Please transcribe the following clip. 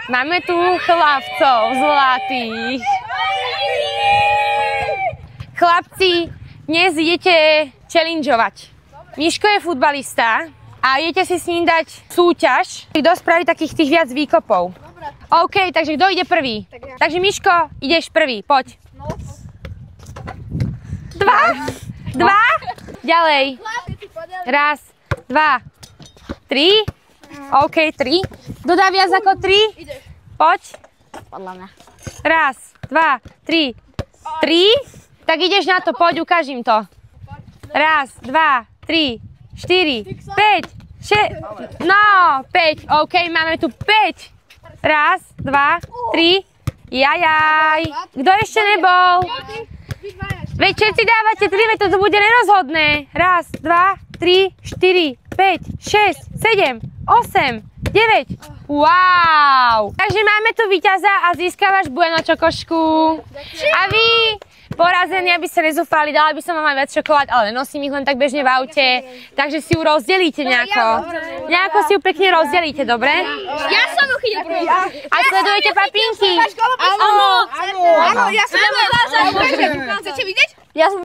Máme tu chlapcov zlatých. Chlapci, dnes idete challengeovať. Miško je futbalista a idete si s ním dať súťaž, kto spraví takých tých viac výkopov. OK, takže kto ide prvý? Takže Miško, ideš prvý, poď. 2, 2, ďalej. 1, 2, 3. OK, 3. Kto dá viac ako 3? Poď. Podľa mňa. 1, 2, 3. 3. Tak ideš na to, poď, ukáž im to. 1, 2, 3, 4, 5, 6. No, 5. OK, máme tu 5. 1, 2, 3. Jajaj. Kto ešte nebol? Veď všetci dávate 3, veď toto bude nerozhodné. 1, 2, 3, 4, 5, 6, 7, 8, 9. Wow! Takže máme tu víťaza a získavaš bueno čokošku. A vy, porazení, aby ste nezúfali, dala by som vám aj viac čokolád, ale nosím ich len tak bežne v aute. Takže si ju rozdelíte nejako. Nejako si ju pekne rozdelíte, dobre? Ja som ju chytil prvý. A sledujete papínky? Áno, ja som ju ukázal. Chcete vidieť? Ja som